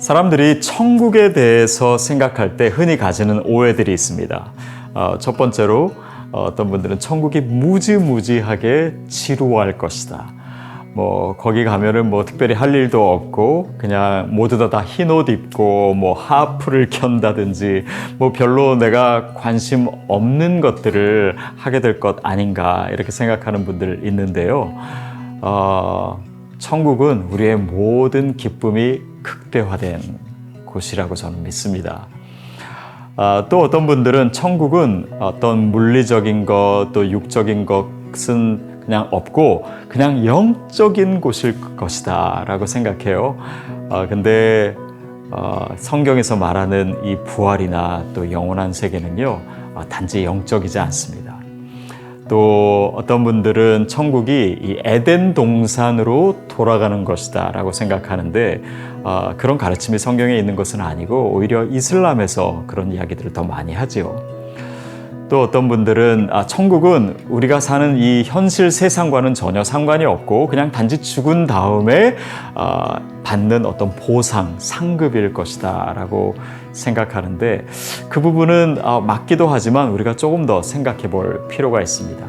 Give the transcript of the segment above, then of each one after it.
사람들이 천국에 대해서 생각할 때 흔히 가지는 오해들이 있습니다. 첫 번째로 어떤 분들은 천국이 무지무지하게 지루할 것이다. 거기 가면은 특별히 할 일도 없고 그냥 모두 다 흰 옷 입고 하프를 켠다든지 별로 내가 관심 없는 것들을 하게 될 것 아닌가 이렇게 생각하는 분들 있는데요. 천국은 우리의 모든 기쁨이 극대화된 곳이라고 저는 믿습니다. 또 어떤 분들은 천국은 어떤 물리적인 것, 또 육적인 것은 그냥 없고 그냥 영적인 곳일 것이다 라고 생각해요. 근데 성경에서 말하는 이 부활이나 또 영원한 세계는요, 단지 영적이지 않습니다. 또 어떤 분들은 천국이 이 에덴 동산으로 돌아가는 것이다 라고 생각하는데 그런 가르침이 성경에 있는 것은 아니고 오히려 이슬람에서 그런 이야기들을 더 많이 하지요. 또 어떤 분들은 천국은 우리가 사는 이 현실 세상과는 전혀 상관이 없고 그냥 단지 죽은 다음에 받는 어떤 보상, 상급일 것이다 라고 생각하는데 그 부분은 맞기도 하지만 우리가 조금 더 생각해 볼 필요가 있습니다.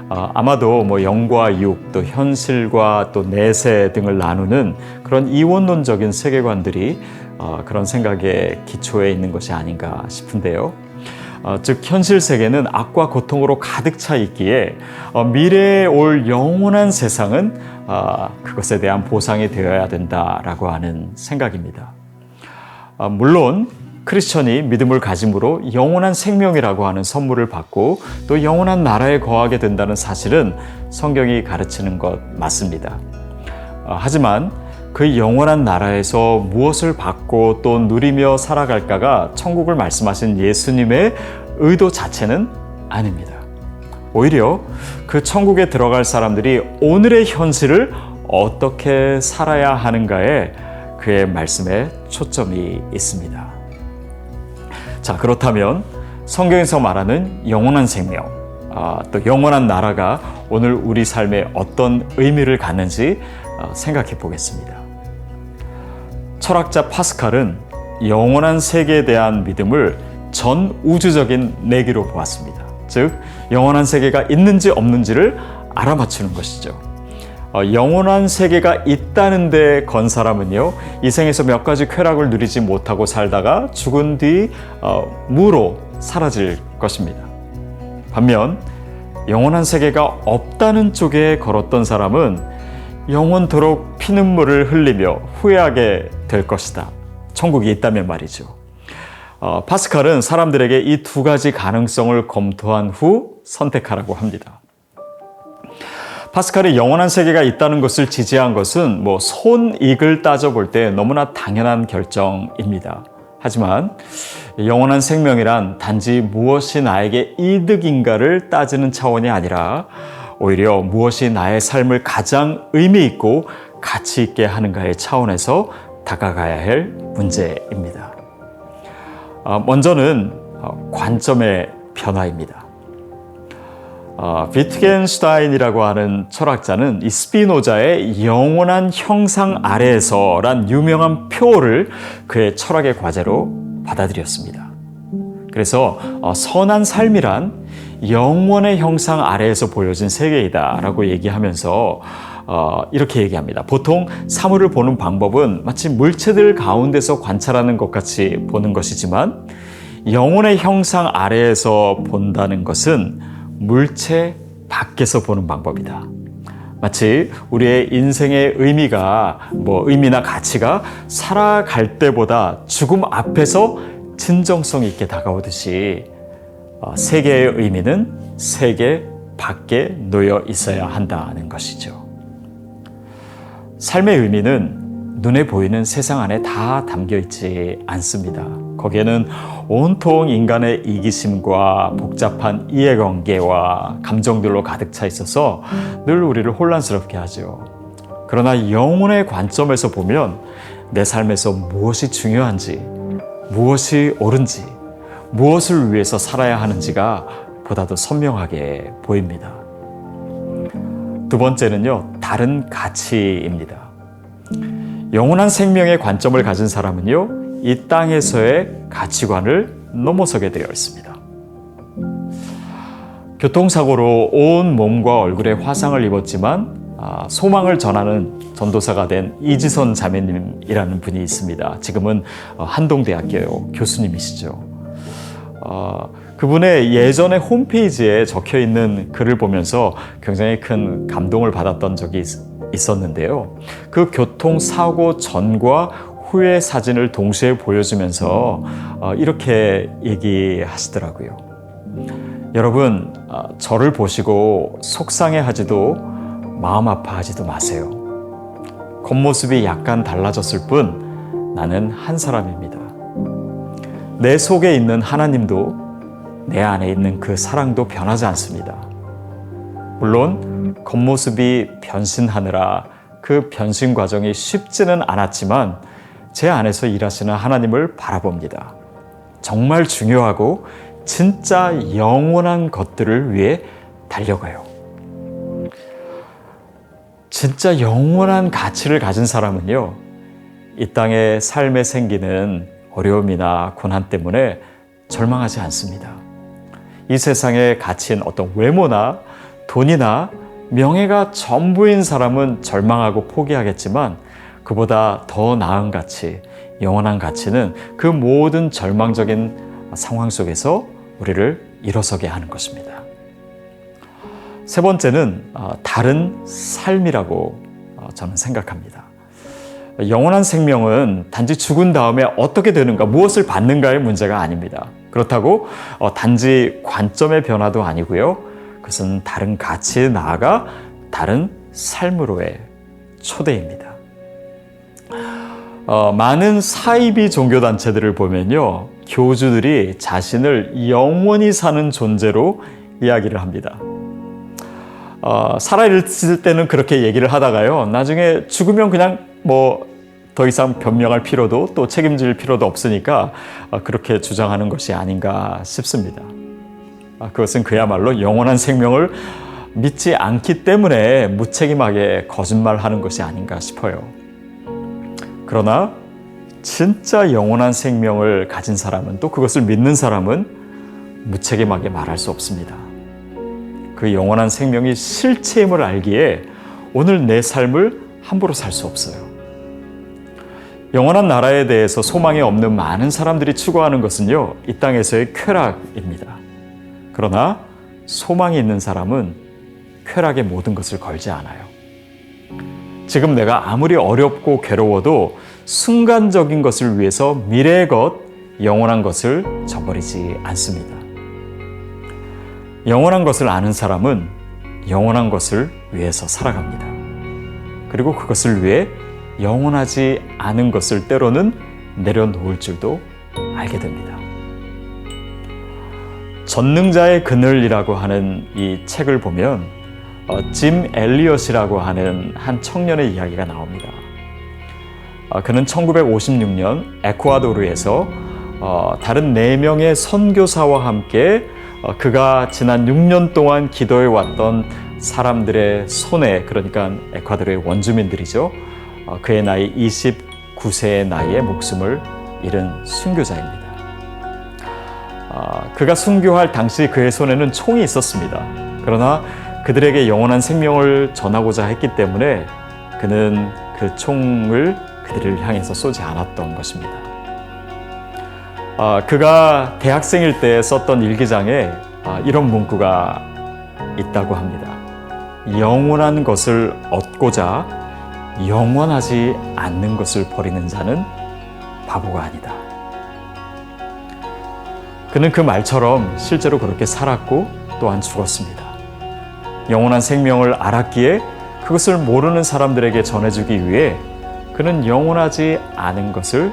아마도 영과 육, 또 현실과 또 내세 등을 나누는 그런 이원론적인 세계관들이 그런 생각의 기초에 있는 것이 아닌가 싶은데요. 즉 현실 세계는 악과 고통으로 가득 차 있기에 미래에 올 영원한 세상은 그것에 대한 보상이 되어야 된다라고 하는 생각입니다. 물론 크리스천이 믿음을 가짐으로 영원한 생명이라고 하는 선물을 받고 또 영원한 나라에 거하게 된다는 사실은 성경이 가르치는 것 맞습니다. 하지만 그 영원한 나라에서 무엇을 받고 또 누리며 살아갈까가 천국을 말씀하신 예수님의 의도 자체는 아닙니다. 오히려 그 천국에 들어갈 사람들이 오늘의 현실을 어떻게 살아야 하는가에 그의 말씀에 초점이 있습니다. 자, 그렇다면 성경에서 말하는 영원한 생명, 또 영원한 나라가 오늘 우리 삶에 어떤 의미를 갖는지 생각해 보겠습니다. 철학자 파스칼은 영원한 세계에 대한 믿음을 전 우주적인 내기로 보았습니다. 즉, 영원한 세계가 있는지 없는지를 알아맞추는 것이죠. 영원한 세계가 있다는 데 건 사람은요, 이 생에서 몇 가지 쾌락을 누리지 못하고 살다가 죽은 뒤 무로 사라질 것입니다. 반면 영원한 세계가 없다는 쪽에 걸었던 사람은 영원토록 피눈물을 흘리며 후회하게 될 것이다. 천국이 있다면 말이죠. 파스칼은 사람들에게 이 두 가지 가능성을 검토한 후 선택하라고 합니다. 파스칼이 영원한 세계가 있다는 것을 지지한 것은 손익을 따져볼 때 너무나 당연한 결정입니다. 하지만 영원한 생명이란 단지 무엇이 나에게 이득인가를 따지는 차원이 아니라 오히려 무엇이 나의 삶을 가장 의미 있고 가치 있게 하는가의 차원에서 다가가야 할 문제입니다. 먼저는 관점의 변화입니다. 비트겐슈타인이라고 하는 철학자는 이 스피노자의 영원한 형상 아래에서란 유명한 표어를 그의 철학의 과제로 받아들였습니다. 그래서 선한 삶이란 영원의 형상 아래에서 보여진 세계이다 라고 얘기하면서 이렇게 얘기합니다. 보통 사물을 보는 방법은 마치 물체들 가운데서 관찰하는 것 같이 보는 것이지만 영혼의 형상 아래에서 본다는 것은 물체 밖에서 보는 방법이다. 마치 우리의 인생의 의미나 가치가 살아갈 때보다 죽음 앞에서 진정성 있게 다가오듯이 세계의 의미는 세계 밖에 놓여 있어야 한다는 것이죠. 삶의 의미는 눈에 보이는 세상 안에 다 담겨 있지 않습니다. 거기에는 온통 인간의 이기심과 복잡한 이해관계와 감정들로 가득 차 있어서 늘 우리를 혼란스럽게 하죠. 그러나 영혼의 관점에서 보면 내 삶에서 무엇이 중요한지, 무엇이 옳은지, 무엇을 위해서 살아야 하는지가 보다 더 선명하게 보입니다. 두 번째는요, 다른 가치입니다. 영원한 생명의 관점을 가진 사람은요, 이 땅에서의 가치관을 넘어서게 되어 있습니다. 교통사고로 온 몸과 얼굴에 화상을 입었지만 소망을 전하는 전도사가 된 이지선 자매님이라는 분이 있습니다. 지금은 한동대학교 교수님이시죠. 그분의 예전에 홈페이지에 적혀 있는 글을 보면서 굉장히 큰 감동을 받았던 적이 있었는데요. 그 교통사고 전과 후의 사진을 동시에 보여주면서 이렇게 얘기하시더라고요. 여러분, 저를 보시고 속상해하지도 마음 아파하지도 마세요. 겉모습이 약간 달라졌을 뿐 나는 한 사람입니다. 내 속에 있는 하나님도 내 안에 있는 그 사랑도 변하지 않습니다. 물론 겉모습이 변신하느라 그 변신 과정이 쉽지는 않았지만 제 안에서 일하시는 하나님을 바라봅니다. 정말 중요하고 진짜 영원한 것들을 위해 달려가요. 진짜 영원한 가치를 가진 사람은요, 이 땅의 삶에 생기는 어려움이나 고난 때문에 절망하지 않습니다. 이 세상의 가치인 어떤 외모나 돈이나 명예가 전부인 사람은 절망하고 포기하겠지만 그보다 더 나은 가치, 영원한 가치는 그 모든 절망적인 상황 속에서 우리를 일어서게 하는 것입니다. 세 번째는 다른 삶이라고 저는 생각합니다. 영원한 생명은 단지 죽은 다음에 어떻게 되는가, 무엇을 받는가의 문제가 아닙니다. 그렇다고 단지 관점의 변화도 아니고요. 그것은 다른 가치에 나아가 다른 삶으로의 초대입니다. 많은 사이비 종교단체들을 보면요, 교주들이 자신을 영원히 사는 존재로 이야기를 합니다. 살아있을 때는 그렇게 얘기를 하다가요, 나중에 죽으면 그냥 더 이상 변명할 필요도 또 책임질 필요도 없으니까 그렇게 주장하는 것이 아닌가 싶습니다. 그것은 그야말로 영원한 생명을 믿지 않기 때문에 무책임하게 거짓말하는 것이 아닌가 싶어요. 그러나 진짜 영원한 생명을 가진 사람은, 또 그것을 믿는 사람은 무책임하게 말할 수 없습니다. 그 영원한 생명이 실체임을 알기에 오늘 내 삶을 함부로 살 수 없어요. 영원한 나라에 대해서 소망이 없는 많은 사람들이 추구하는 것은요, 이 땅에서의 쾌락입니다. 그러나 소망이 있는 사람은 쾌락의 모든 것을 걸지 않아요. 지금 내가 아무리 어렵고 괴로워도 순간적인 것을 위해서 미래의 것, 영원한 것을 저버리지 않습니다. 영원한 것을 아는 사람은 영원한 것을 위해서 살아갑니다. 그리고 그것을 위해 영원하지 않은 것을 때로는 내려놓을 줄도 알게 됩니다. 전능자의 그늘이라고 하는 이 책을 보면 짐 엘리엇이라고 하는 한 청년의 이야기가 나옵니다. 그는 1956년 에쿠아도르에서 다른 4명의 선교사와 함께 그가 지난 6년 동안 기도해왔던 사람들의 손에, 그러니까 에콰도르의 원주민들이죠, 그의 나이 29세의 나이에 목숨을 잃은 순교자입니다. 그가 순교할 당시 그의 손에는 총이 있었습니다. 그러나 그들에게 영원한 생명을 전하고자 했기 때문에 그는 그 총을 그들을 향해서 쏘지 않았던 것입니다. 그가 대학생일 때 썼던 일기장에 이런 문구가 있다고 합니다. 영원한 것을 얻고자 영원하지 않는 것을 버리는 자는 바보가 아니다. 그는 그 말처럼 실제로 그렇게 살았고 또한 죽었습니다. 영원한 생명을 알았기에 그것을 모르는 사람들에게 전해주기 위해 그는 영원하지 않은 것을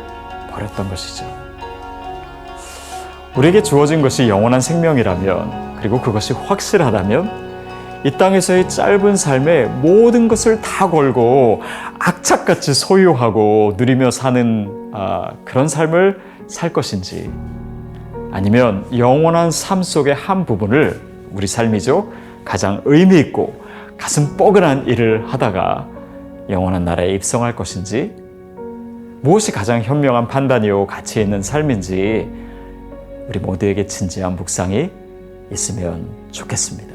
버렸던 것이죠. 우리에게 주어진 것이 영원한 생명이라면, 그리고 그것이 확실하다면 이 땅에서의 짧은 삶에 모든 것을 다 걸고 악착같이 소유하고 누리며 사는 그런 삶을 살 것인지, 아니면 영원한 삶 속의 한 부분을, 우리 삶이죠, 가장 의미 있고 가슴 뻐근한 일을 하다가 영원한 나라에 입성할 것인지 무엇이 가장 현명한 판단이요 가치 있는 삶인지 우리 모두에게 진지한 묵상이 있으면 좋겠습니다.